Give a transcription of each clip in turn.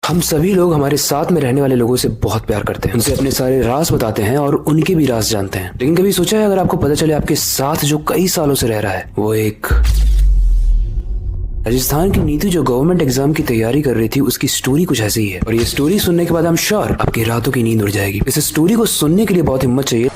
हम सभी लोग हमारे साथ में रहने वाले लोगों से बहुत प्यार करते हैं, उनसे अपने सारे राज बताते हैं और उनके भी राज जानते हैं। लेकिन कभी सोचा है अगर आपको पता चले आपके साथ जो कई सालों से रह रहा है वो एक राजस्थान की नीतू जो गवर्नमेंट एग्जाम की तैयारी कर रही थी, उसकी स्टोरी कुछ ऐसी ही है। और ये स्टोरी सुनने के बाद आई एम श्योर आपकी रातों की नींद उड़ जाएगी। इस स्टोरी को सुनने के लिए बहुत हिम्मत चाहिए।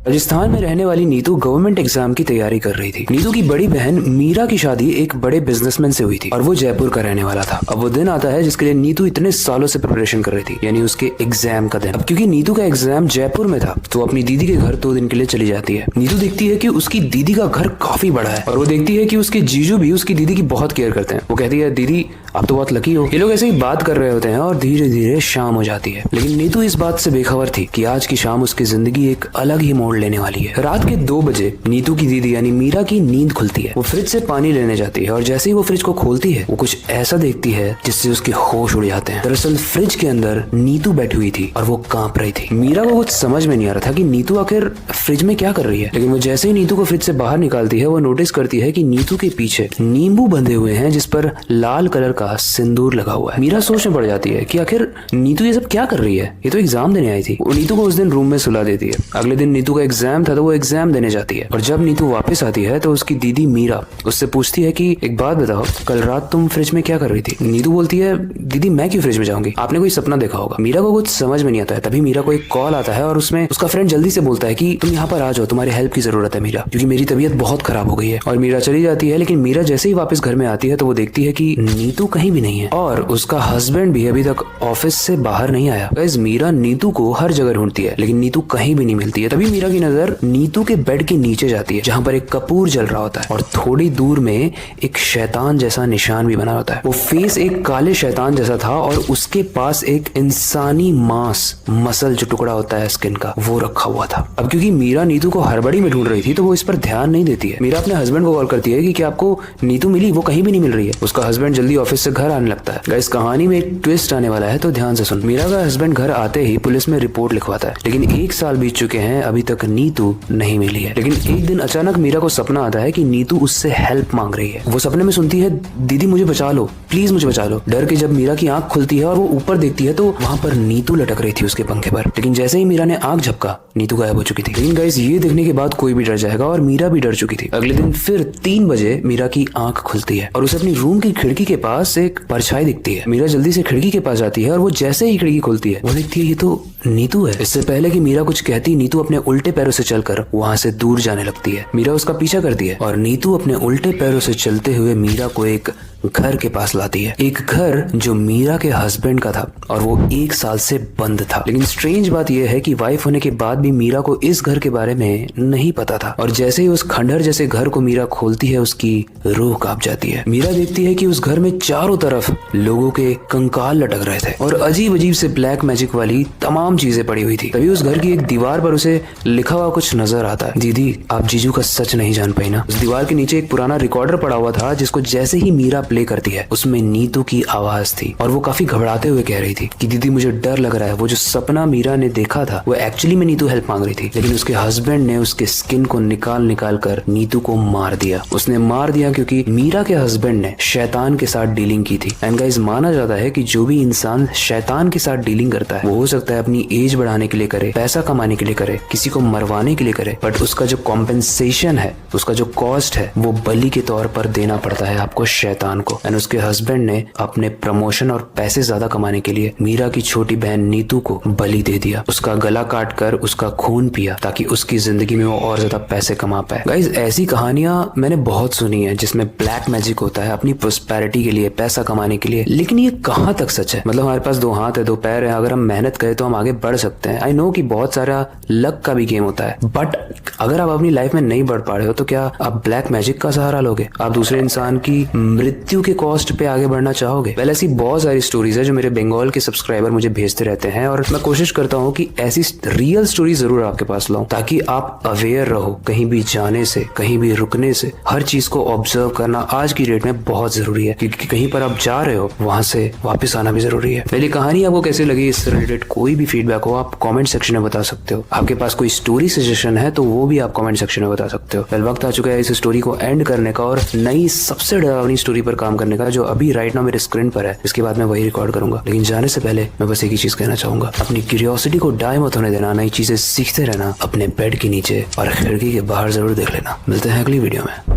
राजस्थान में रहने वाली नीतू गवर्नमेंट एग्जाम की तैयारी कर रही थी। नीतू की बड़ी बहन मीरा की शादी एक बड़े बिजनेसमैन से हुई थी और वो जयपुर का रहने वाला था। अब वो दिन आता है जिसके लिए नीतू इतने सालों से प्रिपरेशन कर रही थी, यानी उसके एग्जाम का दिन। अब क्योंकि नीतू का एग्जाम जयपुर में था तो अपनी दीदी के घर 2 दिन के लिए चली जाती है। नीतू देखती है कि उसकी दीदी का घर काफी बड़ा है और वो देखती है कि उसके जीजू भी उसकी दीदी की बहुत केयर करते हैं। वो कहती है, दीदी आप तो बहुत लकी हो। ये लोग ऐसे ही बात कर रहे होते हैं और धीरे धीरे शाम हो जाती है। लेकिन नीतू इस बात से बेखबर थी कि आज की शाम उसकी जिंदगी एक अलग ही मोड़ लेने वाली है। रात के 2 बजे नीतू की दीदी यानी मीरा की नींद खुलती है। वो फ्रिज से पानी लेने जाती है और जैसे ही वो फ्रिज को खोलती है वो कुछ ऐसा देखती है जिससे उसके होश उड़ जाते हैं। दरअसल फ्रिज के अंदर नीतू बैठी हुई थी और वो कांप रही थी। मीरा को कुछ समझ में नहीं आ रहा था कि नीतू आखिर फ्रिज में क्या कर रही है। लेकिन वो जैसे ही नीतू को फ्रिज से बाहर निकालती है वो नोटिस करती है कि नीतू के पीछे नींबू बंधे हुए हैं जिस पर लाल कलर का सिंदूर लगा हुआ है। मीरा सोच में पड़ जाती है कि आखिर नीतू ये सब क्या कर रही है, ये तो एग्जाम देने आई थी। वो नीतू को उस दिन रूम में सुला देती है। अगले दिन नीतू का एग्जाम था तो वो एग्जाम देने जाती है और जब नीतू वापस आती है तो उसकी दीदी मीरा उससे पूछती है कि एक बात बताओ, कल रात तुम फ्रिज में क्या कर रही थी। नीतू बोलती है, दीदी मैं क्यों फ्रिज में जाऊंगी, आपने कोई सपना देखा होगा। मीरा को कुछ समझ में नहीं आता है। तभी मीरा को एक कॉल आता है और उसमें उसका फ्रेंड जल्दी से बोलता है कि तुम यहाँ पर आ जाओ, तुम्हारी हेल्प की जरूरत है मीरा, क्योंकि मेरी तबीयत बहुत खराब हो गई है। और मीरा चली जाती है। लेकिन मीरा जैसे ही वापस घर में आती है तो वो देखती है कि नीतू कहीं भी नहीं है और उसका हस्बैंड भी अभी तक ऑफिस से बाहर नहीं आया। गाइस मीरा नीतू को हर जगह ढूंढती है लेकिन नीतू कहीं भी नहीं मिलती है। तभी मीरा की नजर नीतू के बेड के नीचे जाती है जहाँ पर एक कपूर जल रहा होता है और थोड़ी दूर में एक शैतान जैसा निशान भी बना होता है। वो फेस एक काले शैतान जैसा था और उसके पास एक इंसानी मांस मसल जो टुकड़ा होता है स्किन का वो रखा हुआ था। अब क्योंकि मीरा नीतू को हड़बड़ी में ढूंढ रही थी तो वो इस पर ध्यान नहीं देती है। मीरा अपने हस्बैंड को कॉल करती है कि क्या आपको नीतू मिली, वो कहीं भी नहीं मिल रही है। उसका हस्बैंड जल्दी ऑफिस से घर आने लगता है। इस कहानी में एक ट्विस्ट आने वाला है तो ध्यान से सुन। मीरा का हस्बैंड घर आते ही पुलिस में रिपोर्ट लिखवाता है। लेकिन 1 साल बीत चुके हैं, अभी तक नीतू नहीं मिली है। लेकिन एक दिन अचानक मीरा को सपना आता है कि नीतू उससे हेल्प मांग रही है। वो सपने में सुनती है, दीदी मुझे बचा लो, प्लीज मुझे बचा लो। डर के जब मीरा की आंख खुलती है और वो ऊपर देखती है तो वहां पर नीतू लटक रही थी उसके पंखे पर। लेकिन जैसे ही मीरा ने आंख झपका नीतू गायब हो चुकी थी। लेकिन गाइस ये देखने के बाद कोई भी डर जाएगा और मीरा भी डर चुकी थी। अगले दिन फिर 3 बजे मीरा की आंख खुलती है और उसे अपनी रूम की खिड़की के पास एक परछाई दिखती है। मीरा जल्दी से खिड़की के पास जाती है और वो जैसे ही खिड़की खुलती है वो देखती है ये तो नीतू है। इससे पहले कि मीरा कुछ कहती, नीतू अपने उल्टे पैरों से चलकर वहां से दूर जाने लगती है। मीरा उसका पीछा करती है और नीतू अपने उल्टे पैरों से चलते हुए मीरा को एक घर के पास लाती है। एक घर जो मीरा के हस्बैंड का था और वो 1 साल से बंद था। लेकिन स्ट्रेंज बात यह है कि वाइफ होने के बाद भी मीरा को इस घर के बारे में नहीं पता था। और जैसे ही उस खंडहर जैसे घर को मीरा खोलती है उसकी रूह कांप जाती है। मीरा देखती है कि उस घर में चारों तरफ लोगों के कंकाल लटक रहे थे और अजीब अजीब से ब्लैक मैजिक वाली तमाम चीजें पड़ी हुई थी। तभी उस घर की एक दीवार पर उसे लिखा हुआ कुछ नजर आता है, दीदी आप जीजू का सच नहीं जान पाई ना। उस दीवार के नीचे एक पुराना रिकॉर्डर पड़ा हुआ था जिसको जैसे ही मीरा प्ले करती है उसमें नीतू की आवाज थी और वो काफी घबराते हुए कह रही थी कि दीदी मुझे डर लग रहा है। वो जो सपना मीरा ने देखा था वो एक्चुअली में नीतू हेल्प मांग रही थी। लेकिन उसके हस्बैंड ने उसके स्किन को निकाल कर नीतू को मार दिया। उसने मार दिया क्योंकि मीरा के हस्बैंड ने शैतान के साथ डीलिंग की थी। एंड गाइस माना जाता है कि जो भी इंसान शैतान के साथ डीलिंग करता है वो हो सकता है अपनी एज बढ़ाने के लिए करे, पैसा कमाने के लिए करे, किसी को मरवाने के लिए करे, बट उसका जो कॉम्पेंसेशन है, उसका जो कॉस्ट है वो बलि के तौर पर देना पड़ता है आपको शैतान को। एंड उसके हस्बैंड ने अपने प्रमोशन और पैसे ज्यादा कमाने के लिए मीरा की छोटी बहन नीतू को बलि दे दिया। उसका गला काट कर उसका खून पिया ताकि उसकी जिंदगी में वो और ज्यादा पैसे कमा पाए। गाइस ऐसी कहानियां मैंने बहुत सुनी है जिसमें ब्लैक मैजिक होता है अपनी प्रोस्पेरिटी के लिए, पैसा कमाने के लिए। लेकिन ये कहाँ तक सच है? मतलब हमारे पास 2 हाथ है, 2 पैर है, अगर हम मेहनत करें तो हम आगे बढ़ सकते हैं। आई नो कि बहुत सारा लक का भी गेम होता है, बट अगर आप अपनी लाइफ में नहीं बढ़ पा रहे हो तो क्या आप ब्लैक मैजिक का सहारा लोगे? आप दूसरे इंसान की मृत्यु मृत्यु के कॉस्ट पे आगे बढ़ना चाहोगे? वेल ऐसी बहुत सारी स्टोरीज है जो मेरे बंगाल के सब्सक्राइबर मुझे भेजते रहते हैं और मैं कोशिश करता हूँ कि ऐसी रियल स्टोरी जरूर आपके पास लाऊं ताकि आप अवेयर रहो। कहीं भी जाने से, कहीं भी रुकने से हर चीज को ऑब्जर्व करना आज की डेट में बहुत जरूरी है, क्योंकि कहीं पर आप जा रहे हो वहां से वापस आना भी जरूरी है। मेरी कहानी आपको कैसी लगी, इससे रिलेटेड कोई भी फीडबैक हो आप कमेंट सेक्शन में बता सकते हो। आपके पास कोई स्टोरी सजेशन है तो वो भी आप कमेंट सेक्शन में बता सकते हो। वेल वक्त आ चुका है इस स्टोरी को एंड करने का और नई सबसे डरावनी स्टोरी पर काम करने का, जो अभी राइट नाउ मेरे स्क्रीन पर है। इसके बाद मैं वही रिकॉर्ड करूंगा, लेकिन जाने से पहले मैं बस एक ही चीज कहना चाहूंगा, अपनी क्यूरियोसिटी को डाई मत होने देना, नई चीजें सीखते रहना, अपने बेड के नीचे और खिड़की के बाहर जरूर देख लेना। मिलते हैं अगली वीडियो में।